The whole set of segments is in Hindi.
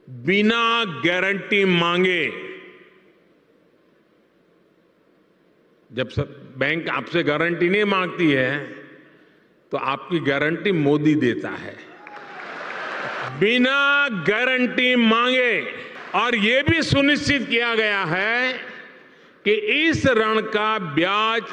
बिना गारंटी मांगे जब बैंक आपसे गारंटी नहीं मांगती है तो आपकी गारंटी मोदी देता है। बिना गारंटी मांगे। और ये भी सुनिश्चित किया गया है कि इस ऋण का ब्याज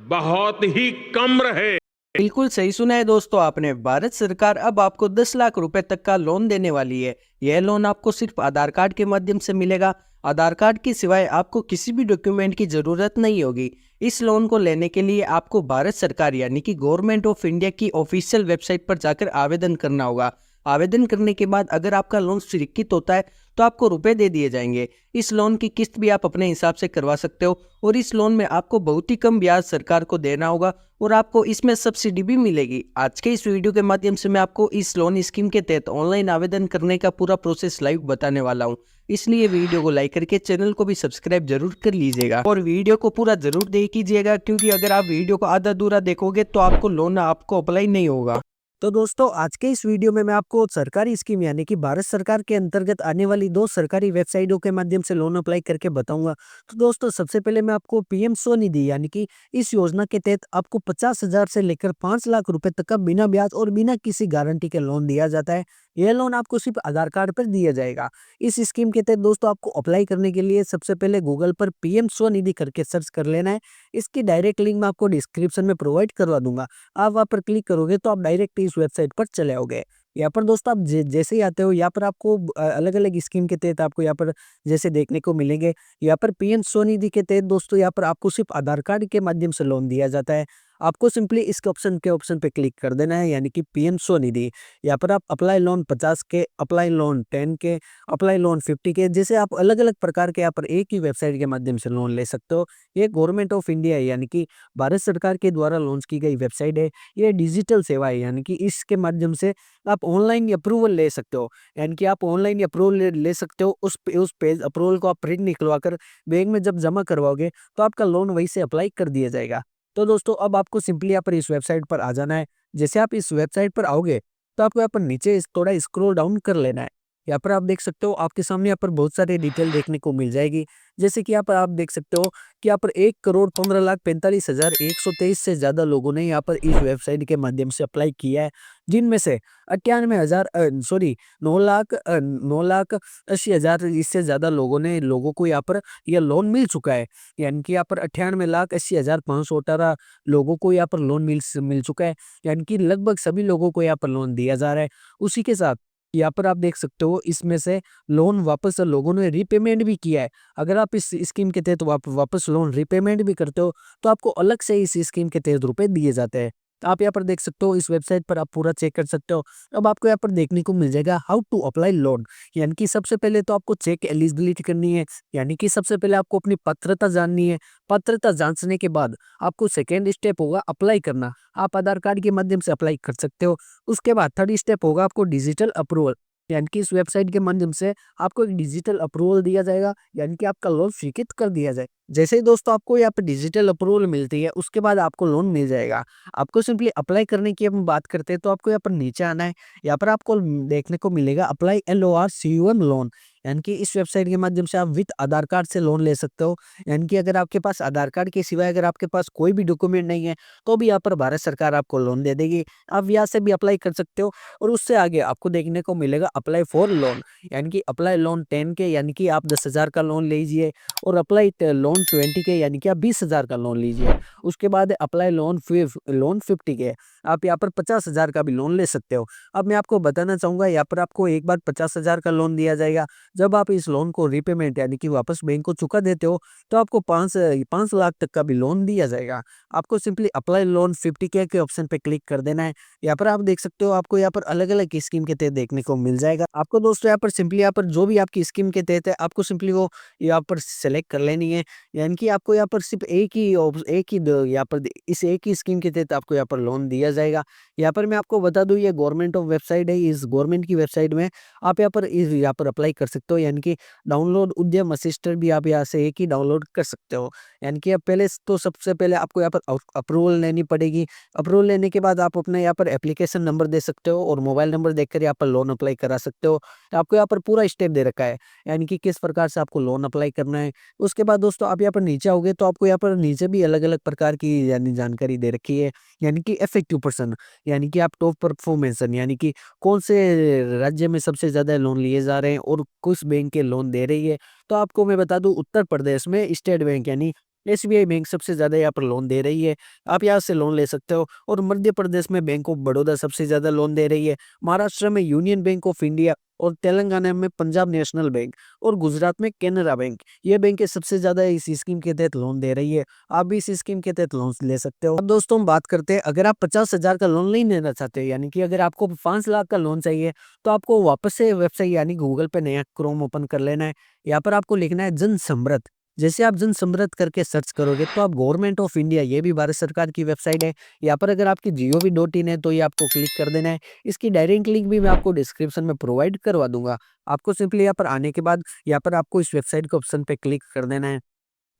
बहुत ही कम रहे। बिल्कुल सही सुना है दोस्तों आपने। भारत सरकार अब आपको 10 लाख रुपए तक का लोन देने वाली है। यह लोन आपको सिर्फ आधार कार्ड के माध्यम से मिलेगा। आधार कार्ड के सिवाय आपको किसी भी डॉक्यूमेंट की जरूरत नहीं होगी। इस लोन को लेने के लिए आपको भारत सरकार यानी कि गवर्नमेंट ऑफ इंडिया की ऑफिशियल वेबसाइट पर जाकर आवेदन करना होगा। आवेदन करने के बाद अगर आपका लोन स्वीकृत होता है तो आपको रुपए दे दिए जाएंगे। इस लोन की किस्त भी आप अपने हिसाब से करवा सकते हो और इस लोन में आपको बहुत ही कम ब्याज सरकार को देना होगा और आपको इसमें सब्सिडी भी मिलेगी। आज के इस वीडियो के माध्यम से मैं आपको इस लोन स्कीम के तहत ऑनलाइन आवेदन करने का पूरा प्रोसेस लाइव बताने वाला हूँ। इसलिए वीडियो को लाइक करके चैनल को भी सब्सक्राइब जरूर कर लीजिएगा और वीडियो को पूरा जरूर देखिएगा, क्योंकि अगर आप वीडियो को आधा अधूरा देखोगे तो आपको लोन आपको अप्लाई नहीं होगा। तो दोस्तों आज के इस वीडियो में मैं आपको सरकारी स्कीम यानी कि भारत सरकार के अंतर्गत आने वाली 2 सरकारी वेबसाइटों के माध्यम से लोन अप्लाई करके बताऊंगा। तो दोस्तों सबसे पहले मैं आपको पीएम स्वनिधि यानी कि इस योजना के तहत आपको 50,000 से लेकर 5 लाख रुपए तक का बिना ब्याज और बिना किसी गारंटी के लोन दिया जाता है। यह लोन आपको सिर्फ आधार कार्ड पर दिया जाएगा। इस स्कीम के तहत दोस्तों आपको अप्लाई करने के लिए सबसे पहले गूगल पर पीएम स्वनिधि करके सर्च कर लेना है। इसकी डायरेक्ट लिंक मैं आपको डिस्क्रिप्शन में प्रोवाइड करवा दूंगा। आप वहाँ पर क्लिक करोगे तो आप डायरेक्ट इस वेबसाइट पर चले आओगे। यहाँ पर दोस्तों आप जैसे ही आते हो यहाँ पर आपको अलग अलग स्कीम के तहत आपको यहाँ पर जैसे देखने को मिलेंगे। यहाँ पर पीएम स्वनिधि के तहत दोस्तों यहाँ पर आपको सिर्फ आधार कार्ड के माध्यम से लोन दिया जाता है। आपको सिंपली इसके ऑप्शन पे क्लिक कर देना है यानी कि पीएम स्वनिधि। यहाँ पर आप अप्लाई लोन 50 के, अप्लाई लोन 10 के, अप्लाई लोन 50 के, जैसे आप अलग अलग प्रकार के यहाँ पर एक ही वेबसाइट के माध्यम से लोन ले सकते हो। ये गवर्नमेंट ऑफ इंडिया यानी कि भारत सरकार के द्वारा लॉन्च की गई वेबसाइट है। ये डिजिटल सेवा है यानी कि इसके माध्यम से आप ऑनलाइन अप्रूवल ले सकते हो। यानी कि आप ऑनलाइन अप्रूवल ले सकते हो। उस पेज अप्रूवल को आप प्रिंट निकलवा कर बैंक में जब जमा करवाओगे तो आपका लोन वहीं से अप्लाई कर दिया जाएगा। तो दोस्तों अब आपको सिंपली यहाँ पर इस वेबसाइट पर आ जाना है। जैसे आप इस वेबसाइट पर आओगे तो आपको यहाँ पर नीचे थोड़ा स्क्रॉल डाउन कर लेना है। यहाँ पर आप देख सकते हो आपके सामने यहाँ पर बहुत सारी डिटेल देखने को मिल जाएगी। जैसे कि यहाँ पर आप देख सकते हो कि यहाँ पर 1,15,45,123 से ज्यादा लोगों ने यहाँ पर इस वेबसाइट के माध्यम से अप्लाई किया है, जिनमें से 9,80,000 इससे ज्यादा लोगों को यहाँ पर यह लोन मिल चुका है। यानी कि यहाँ पर 98,80,518 लोगों को यहाँ पर लोन मिल चुका है। यानी कि लगभग सभी लोगों को यहाँ पर लोन दिया जा रहा है। उसी के साथ यहाँ पर आप देख सकते हो इसमें से लोन वापस लोगों ने रीपेमेंट भी किया है। अगर आप इस स्कीम के तहत वापस लोन रीपेमेंट भी करते हो तो आपको अलग से इस स्कीम के तहत रुपए दिए जाते हैं। तो आप यहाँ पर देख सकते हो इस वेबसाइट पर आप पूरा चेक कर सकते हो। अब आपको यहाँ पर देखने को मिल जाएगा हाउ टू अप्लाई लोन। यानी कि सबसे पहले तो आपको चेक एलिजिबिलिटी करनी है। यानी कि सबसे पहले आपको अपनी पात्रता जाननी है। पात्रता जांचने के बाद आपको सेकेंड स्टेप होगा अप्लाई करना। आप आधार कार्ड के माध्यम से अप्लाई कर सकते हो। उसके बाद थर्ड स्टेप होगा आपको डिजिटल अप्रूवल। यानी कि इस वेबसाइट के माध्यम से आपको एक डिजिटल अप्रूवल दिया जाएगा, यानी कि आपका लोन स्वीकृत कर दिया जाए। जैसे ही दोस्तों आपको यहाँ पे डिजिटल अप्रूवल मिलती है उसके बाद आपको लोन मिल जाएगा। आपको सिंपली अप्लाई करने की हम बात करते हैं तो आपको यहाँ पर नीचे आना है। यहाँ पर आपको देखने को मिलेगा अप्लाई LORCUM लोन। यानी कि इस वेबसाइट के माध्यम से आप विद आधार कार्ड से लोन ले सकते हो। यानी कि अगर आपके पास आधार कार्ड के सिवाय अगर आपके पास कोई भी डॉक्यूमेंट नहीं है तो भी यहाँ पर भारत सरकार आपको लोन दे देगी। आप यहाँ से भी अप्लाई कर सकते हो। और उससे आगे आपको देखने को मिलेगा अप्लाई फॉर लोन। यानी कि अप्लाई लोन 10 के यानी कि आप 10,000 का लोन लीजिए और अप्लाई लोन 20 के यानी कि आप 20,000 का लोन लीजिए। उसके बाद अप्लाई लोन 50 के, आप यहाँ पर 50,000 का भी लोन ले सकते हो। अब मैं आपको बताना चाहूंगा यहाँ पर आपको एक बार 50,000 का लोन दिया जाएगा। जब आप इस लोन को रीपेमेंट यानी कि वापस बैंक को चुका देते हो तो आपको 5 लाख तक का भी लोन दिया जाएगा। आपको सिंपली अप्लाई लोन 50K के ऑप्शन पे क्लिक कर देना है। यहाँ पर आप देख सकते हो आपको यहाँ पर अलग अलग स्कीम के तहत देखने को मिल जाएगा। आपको दोस्तों यहाँ पर सिंपली यहाँ पर जो भी आपकी स्कीम के तहत है आपको सिंपली वो यहाँ पर सेलेक्ट कर लेनी है। यानी कि आपको यहाँ पर सिर्फ यहाँ पर इस एक ही स्कीम के तहत आपको यहाँ पर लोन दिया जाएगा। यहाँ पर मैं आपको बता दूं ये गवर्नमेंट ऑफ वेबसाइट है। इस गवर्नमेंट की वेबसाइट में आप यहाँ पर अप्लाई कर सकते सकते हो, यानी कि डाउनलोड उद्यम असिस्टेंट भी आप यहाँ से एक ही डाउनलोड कर सकते हो। यानी कि अब पहले तो सबसे पहले आपको यहाँ पर अप्रूवल लेनी पड़ेगी। अप्रूवल लेने के बाद आप अपने यहाँ पर एप्लीकेशन नंबर दे सकते हो और मोबाइल नंबर देकर यहाँ पर लोन अप्लाई करा सकते हो। आपको यहाँ पर पूरा स्टेप दे रखा है, यानी कि किस प्रकार से आपको लोन अप्लाई करना है। उसके बाद दोस्तों आप यहाँ पर नीचे आओगे तो आपको यहाँ पर नीचे भी अलग-अलग प्रकार की यानी जानकारी दे रखी है, यानी कि इफेक्टिव पर्सन, यानी कि आप टॉप परफॉर्मेंस, यानी कि कौन से राज्य में सबसे ज़्यादा लोन लिए जा रहे हैं और किस बैंक के लोन दे रही है। तो आपको मैं बता दूं, उत्तर प्रदेश में स्टेट बैंक यानी एसबीआई बैंक सबसे ज़्यादा यहाँ पर लोन दे रही है। आप यहाँ से लोन ले सकते हो। और मध्य प्रदेश में बैंक ऑफ बड़ौदा सबसे ज़्यादा लोन दे रही है। महाराष्ट्र में यूनियन बैंक ऑफ इंडिया और तेलंगाना में पंजाब नेशनल बैंक और गुजरात में कैनरा बैंक, ये बैंकें सबसे ज़्यादा इस स्कीम के तहत लोन दे रही है। आप भी इस स्कीम के तहत लोन ले सकते हो। अब दोस्तों हम बात करते हैं, अगर आप 50,000 का लोन नहीं लेना चाहते, यानी कि अगर आपको 5 लाख का लोन चाहिए, तो आपको वापस से वेबसाइट यानी गूगल पे नया क्रोम ओपन कर लेना है। यहाँ पर आपको लिखना है जन समृद्ध। जैसे आप जन समृद्ध करके सर्च करोगे तो आप गवर्नमेंट ऑफ इंडिया, ये भी भारत सरकार की वेबसाइट है। यहाँ पर अगर आपकी gov.in है तो ये आपको क्लिक कर देना है। इसकी डायरेक्ट लिंक भी मैं आपको डिस्क्रिप्शन में प्रोवाइड करवा दूंगा। आपको सिंपली यहाँ पर आने के बाद यहाँ पर आपको इस वेबसाइट के ऑप्शन पे क्लिक कर देना है।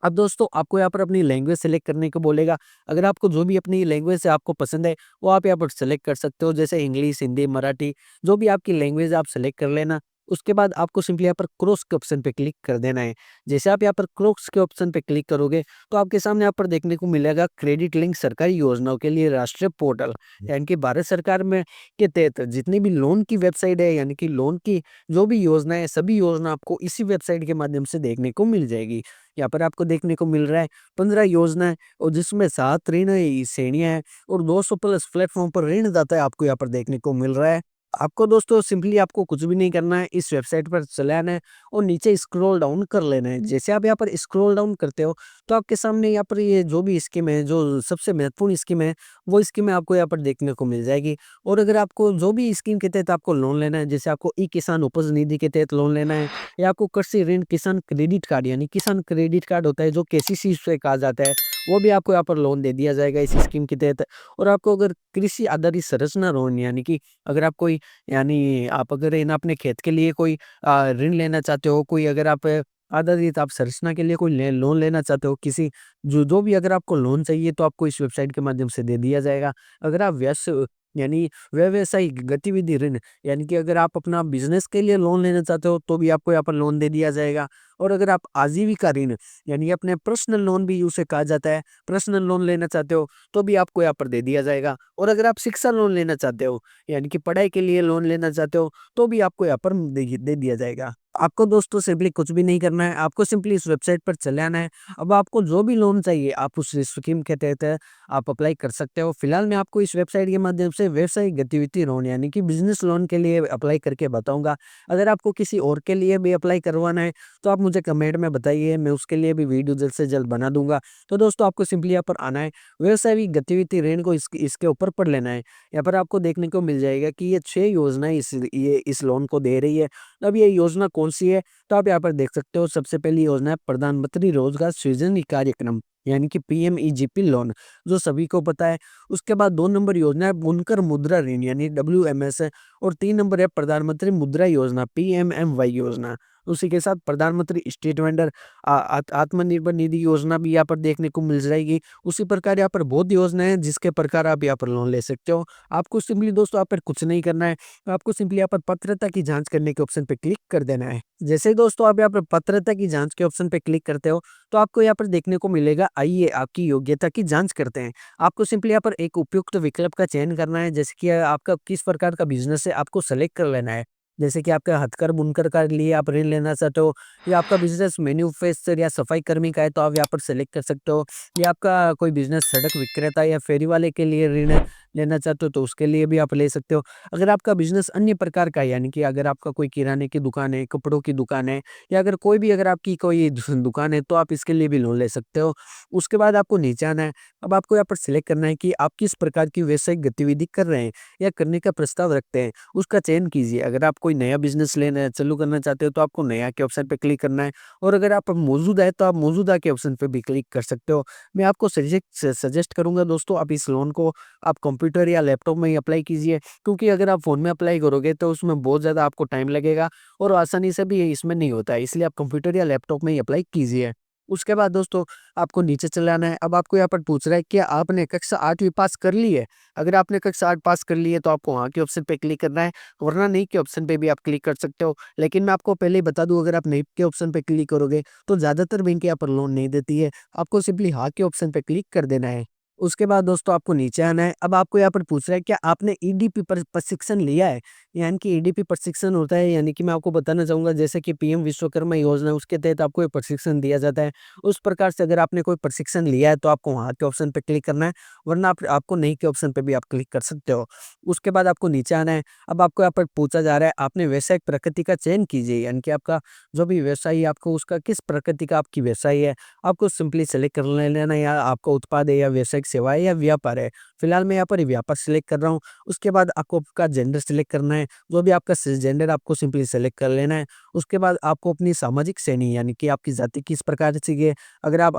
अब दोस्तों आपको यहाँ पर अपनी लैंग्वेज सेलेक्ट करने को बोलेगा। अगर आपको जो भी अपनी लैंग्वेज से आपको पसंद है वो आप यहाँ पर सेलेक्ट कर सकते हो, जैसे इंग्लिश, हिंदी, मराठी, जो भी आपकी लैंग्वेज आप सेलेक्ट कर लेना। उसके बाद आपको सिंपली यहाँ पर क्रॉस के ऑप्शन पे क्लिक कर देना है। जैसे आप यहाँ पर क्रॉस के ऑप्शन पे क्लिक करोगे तो आपके सामने यहाँ पर देखने को मिलेगा क्रेडिट लिंक सरकारी योजनाओं के लिए राष्ट्रीय पोर्टल, यानी कि भारत सरकार में के तहत जितनी भी लोन की वेबसाइट है, यानी कि लोन की जो भी योजना है, सभी योजना आपको इसी वेबसाइट के माध्यम से देखने को मिल जाएगी। यहाँ पर आपको देखने को मिल रहा है 15 योजना है और जिसमें 7 ऋण श्रेणियां हैं और 200 प्लस प्लेटफॉर्म पर ऋणदाता आपको यहाँ पर देखने को मिल रहा है। आपको दोस्तों सिंपली आपको कुछ भी नहीं करना है, इस वेबसाइट पर चले आना है और नीचे स्क्रॉल डाउन कर लेना है। जैसे आप यहाँ पर स्क्रॉल डाउन करते हो तो आपके सामने यहाँ पर ये जो भी स्कीम है, जो सबसे महत्वपूर्ण स्कीम है, वो स्कीम आपको यहाँ पर देखने को मिल जाएगी। और अगर आपको जो भी स्कीम के तहत आपको लोन लेना है, जैसे आपको ई किसान उपज निधि के तहत लोन लेना है या आपको कृषि ऋण किसान क्रेडिट कार्ड, यानी किसान क्रेडिट कार्ड होता है जो केसीसी से कहा जाता है, वो भी आपको यहाँ पर लोन दे दिया जाएगा इस स्कीम के तहत। और आपको अगर कृषि आधारित संरचना लोन, यानी कि अगर आप कोई, यानी आप अगर इन अपने खेत के लिए कोई ऋण लेना चाहते हो, कोई अगर आप आधारित आप संरचना के लिए कोई लोन लेना चाहते हो, किसी जो जो भी अगर आपको लोन चाहिए तो आपको इस वेबसाइट के माध्यम से दे दिया जाएगा। अगर आप यानी व्यावसायिक गतिविधि ऋण, यानी कि अगर आप अपना बिजनेस के लिए लोन लेना चाहते हो तो भी आपको यहाँ पर लोन दे दिया जाएगा। और अगर आप आजीविका ऋण, यानी अपने पर्सनल लोन भी उसे कहा जाता है, पर्सनल लोन लेना चाहते हो तो भी आपको यहाँ पर दे दिया जाएगा। और अगर आप शिक्षा लोन लेना चाहते हो, यानी कि पढ़ाई के लिए लोन लेना चाहते हो, तो भी आपको यहाँ पर दे दिया जाएगा। आपको दोस्तों सिंपली कुछ भी नहीं करना है, आपको सिंपली इस वेबसाइट पर चले आना है। अब आपको जो भी लोन चाहिए आप उस स्कीम के तहत आप अप्लाई कर सकते हो। फिलहाल मैं आपको इस वेबसाइट के माध्यम से व्यवसायिक गतिविधि लोन, यानी कि बिजनेस लोन के लिए अप्लाई करके बताऊंगा। अगर आपको किसी और के लिए भी अप्लाई करवाना है तो आप मुझे कमेंट में बताइए, मैं उसके लिए भी वीडियो जल्द से जल्द बना दूंगा। तो दोस्तों आपको सिंपली यहाँ पर आना है, व्यवसायिक गतिविधि ऋण को इसके ऊपर पढ़ लेना है। यहाँ पर आपको देखने को मिल जाएगा कि ये 6 योजनाएं इस लोन को दे रही है। अब ये योजना कौन सी है तो आप यहाँ पर देख सकते हो। सबसे पहली योजना है प्रधानमंत्री रोजगार सृजन कार्यक्रम, यानी कि पीएमईजीपी लोन, जो सभी को पता है। उसके बाद 2 नंबर योजना है बुनकर मुद्रा ऋण, यानी डब्ल्यूएमएस है। और 3 नंबर है प्रधानमंत्री मुद्रा योजना, पीएमएमवाई योजना। उसी के साथ प्रधानमंत्री स्ट्रीट वेंडर आत्मनिर्भर निधि योजना भी यहाँ पर देखने को मिल जाएगी। उसी प्रकार यहाँ पर बहुत योजनाएं हैं जिसके प्रकार आप यहाँ पर लोन ले सकते हो। आपको सिंपली दोस्तों यहाँ पर कुछ नहीं करना है, आपको सिंपली यहाँ पर पात्रता की जांच करने के ऑप्शन पे क्लिक कर देना है। जैसे ही दोस्तों आप यहाँ पर पात्रता की जांच के ऑप्शन पे क्लिक करते हो तो आपको यहाँ पर देखने को मिलेगा, आइए आपकी योग्यता की जांच करते हैं। आपको सिंपली यहाँ पर एक उपयुक्त विकल्प का चयन करना है, जैसे कि आपका किस प्रकार का बिजनेस है आपको सेलेक्ट कर लेना है। जैसे कि आपका हथकर बुनकर का लिए आप ऋण लेना चाहते हो, या आपका बिजनेस मैन्युफैक्चर या सफाई कर्मी का है तो आप यहाँ पर सेलेक्ट कर सकते हो, या आपका कोई बिजनेस सड़क विक्रेता या फेरी वाले के लिए ऋण लेना चाहते हो तो उसके लिए भी आप ले सकते हो। अगर आपका बिजनेस अन्य प्रकार का है, यानी कि अगर आपका कोई किराने की दुकान है, कपड़ों की दुकान है, या अगर कोई भी अगर आपकी कोई दुकान है तो आप इसके लिए भी लोन ले सकते हो। उसके बाद आपको नीचे आना है। अब आपको यहाँ पर सिलेक्ट करना है कि आप किस प्रकार की व्यवसायिक गतिविधि कर रहे हैं या करने का प्रस्ताव रखते हैं, उसका चयन कीजिए। अगर आप कोई नया बिज़नेस लेना चालू करना चाहते हो तो आपको नया के ऑप्शन पे क्लिक करना है, और अगर आप मौजूदा है तो आप मौजूदा के ऑप्शन पे भी क्लिक कर सकते हो। मैं आपको सजेस्ट करूँगा दोस्तों, आप इस लोन को आप कंप्यूटर या लैपटॉप में ही अप्लाई कीजिए, क्योंकि अगर आप फ़ोन में अप्लाई करोगे तो उसमें बहुत ज़्यादा आपको टाइम लगेगा और आसानी से भी इसमें नहीं होता है, इसलिए आप कंप्यूटर या लैपटॉप में ही अप्लाई कीजिए। उसके बाद दोस्तों आपको नीचे चले आना है। अब आपको यहाँ पर पूछ रहा है कि आपने कक्षा 8वीं पास कर ली है? अगर आपने कक्षा 8 पास कर ली है तो आपको हाँ के ऑप्शन पे क्लिक करना है, वरना नहीं के ऑप्शन पे भी आप क्लिक कर सकते हो। लेकिन मैं आपको पहले ही बता दूँ, अगर आप नहीं के ऑप्शन पे क्लिक करोगे तो ज़्यादातर बैंक यहाँ पर लोन नहीं देती है। आपको सिंपली हाँ के ऑप्शन पे क्लिक कर देना है। उसके बाद दोस्तों आपको नीचे आना है। अब आपको यहाँ पर पूछ रहा है क्या आपने ईडीपी पर प्रशिक्षण लिया है? यानी कि ईडीपी प्रशिक्षण होता है, यानी कि मैं आपको बताना चाहूँगा जैसे कि पीएम विश्वकर्मा योजना उसके तहत आपको ये प्रशिक्षण दिया जाता है। उस प्रकार से अगर आपने कोई प्रशिक्षण लिया है तो आपको वहाँ के ऑप्शन पे क्लिक करना है, वरना आपको नहीं के ऑप्शन पे भी आप क्लिक कर सकते हो। उसके बाद आपको नीचे आना है। अब आपको यहाँ पर पूछा जा रहा है आपने व्यावसायिक प्रकृति का चयन कीजिए, यानी कि आपका जो भी व्यवसाय है आपको उसका किस प्रकृति का आपकी व्यवसाय है, आपको सिंपली सेलेक्ट कर लेना है, या आपका उत्पाद है या व्यावसायिक सेवा है या व्यापार है। फिलहाल मैं यहाँ पर व्यापार सेलेक्ट कर रहा हूँ। उसके बाद आपको आपका जेंडर सेलेक्ट करना है, जो भी आपका जेंडर आपको सिंपली सेलेक्ट कर लेना है। उसके बाद आपको अपनी सामाजिक श्रेणी यानी कि आपकी जाति किस प्रकार से है, अगर आप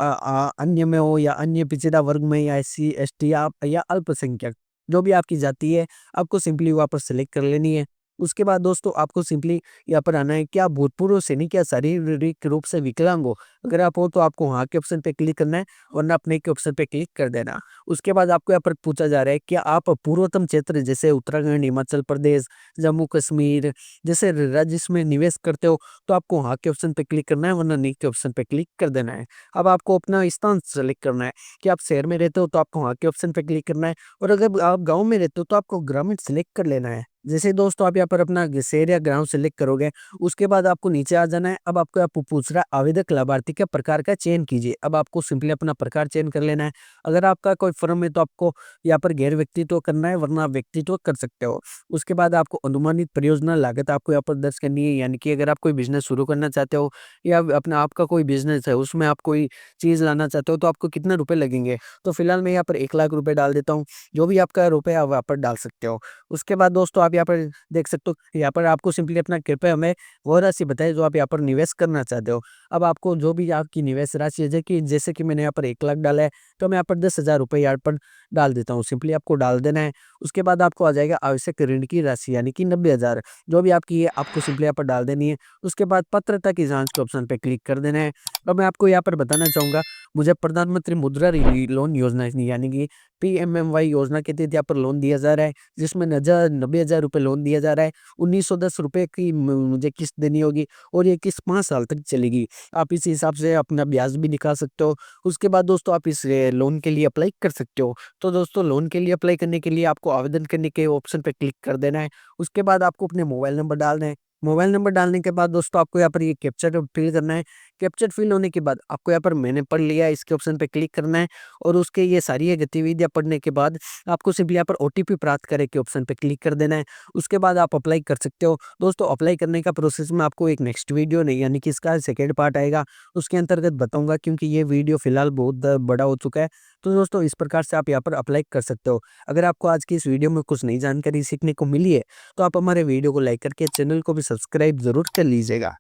अन्य में हो या अन्य पिछड़ा वर्ग में या एससी एसटी या अल्पसंख्यक, जो भी आपकी जाति है आपको सिंपली वहाँ पर सेलेक्ट कर लेनी है। उसके बाद दोस्तों आपको सिंपली यहाँ पर आना है कि आप भूतपूर्व सैनिक या शारीरिक रूप से विकलांग हो। अगर आप हो तो आपको हाँ के ऑप्शन पे क्लिक करना है, वरना अपने के ऑप्शन पे क्लिक कर देना। उसके बाद आपको यहाँ पर पूछा जा रहा है कि आप पूर्वोत्तम क्षेत्र जैसे उत्तराखंड, हिमाचल प्रदेश, जम्मू कश्मीर जैसे राज्य में निवेश करते हो तो आपको हाँ के ऑप्शन पे क्लिक करना है, वरना नहीं के ऑप्शन पे क्लिक कर देना है। अब आपको अपना स्थान सेलेक्ट करना है कि आप शहर में रहते हो तो आपको हाँ के ऑप्शन पे क्लिक करना है, और अगर आप गाँव में रहते हो तो आपको ग्रामीण सेलेक्ट कर लेना है। जैसे दोस्तों आप यहाँ पर अपना शहर या गाँव सेलेक्ट करोगे, उसके बाद आपको नीचे आ जाना है। अब आपको यहाँ पर पूछ रहा है आवेदक लाभार्थी के प्रकार का चयन कीजिए। अब आपको सिंपली अपना प्रकार चयन कर लेना है। अगर आपका कोई फर्म है तो आपको यहाँ पर गैर व्यक्तित्व करना है, वरना आप व्यक्तित्व कर सकते हो। उसके बाद आपको अनुमानित परियोजना लागत आपको यहाँ पर दर्ज करनी है, यानी कि अगर आप कोई बिजनेस शुरू करना चाहते हो या अपना आपका कोई बिजनेस है उसमें आप कोई चीज़ लाना चाहते हो तो आपको कितने रुपए लगेंगे। तो फिलहाल मैं यहाँ पर 1 लाख रुपए डाल देता हूँ। जो भी आपका रुपए आप यहाँ पर डाल सकते हो। उसके बाद दोस्तों आप यहाँ पर देख सकते हो, यहाँ पर आपको सिंपली अपना कृपया हमें वो राशि बताएं जो आप यहाँ पर निवेश करना चाहते हो। अब आपको जो भी आपकी निवेश राशि है, जैसे कि मैंने यहाँ पर 1 लाख डाला है तो मैं यहाँ पर 10,000 रुपये यहाँ पर डाल देता हूँ। सिंपली आपको डाल देना है। उसके बाद आपको आ जाएगा आवश्यक ऋण की राशि, यानी कि 90,000 जो भी आपकी है आपको सिंपली यहाँ पर डाल देनी है। उसके बाद पात्रता की जांच के ऑप्शन पे क्लिक कर देना है। अब मैं आपको यहाँ पर बताना चाहूँगा, मुझे प्रधानमंत्री मुद्रा लोन योजना यानी कि पीएमएमवाई योजना के तहत यहाँ पर लोन दिया जा रहा है, जिसमें 90,000 रुपये लोन दिया जा रहा है। 1,910 रुपये की मुझे किस्त देनी होगी, और ये किस्त 5 साल तक चलेगी। आप इस हिसाब से अपना ब्याज भी निकाल सकते हो। उसके बाद दोस्तों आप इस लोन के लिए अप्लाई कर सकते हो। तो दोस्तों लोन के लिए अप्लाई करने के लिए आपको आवेदन करने के ऑप्शन पे क्लिक कर देना है। उसके बाद आपको अपने मोबाइल नंबर डालना है। मोबाइल नंबर डालने के बाद दोस्तों आपको यहाँ पर ये कैप्चर फिल करना है। कैप्चर फिल होने के बाद आपको यहाँ पर मैंने पढ़ लिया इसके ऑप्शन पे क्लिक करना है, और उसके ये सारी गतिविधियाँ पढ़ने के बाद आपको सिंपली यहाँ पर ओटीपी प्राप्त करे के ऑप्शन पे क्लिक कर देना है। उसके बाद आप अप्लाई कर सकते हो। दोस्तों अप्लाई करने का प्रोसेस में आपको एक नेक्स्ट वीडियो नहीं, यानी कि इसका सेकेंड पार्ट आएगा, उसके अंतर्गत बताऊंगा, क्योंकि ये वीडियो फिलहाल बहुत बड़ा हो चुका है। तो दोस्तों इस प्रकार से आप यहाँ पर अप्लाई कर सकते हो। अगर आपको आज की इस वीडियो में कुछ नई जानकारी सीखने को मिली है तो आप हमारे वीडियो को लाइक करके चैनल को भी सब्सक्राइब जरूर कर लीजिएगा।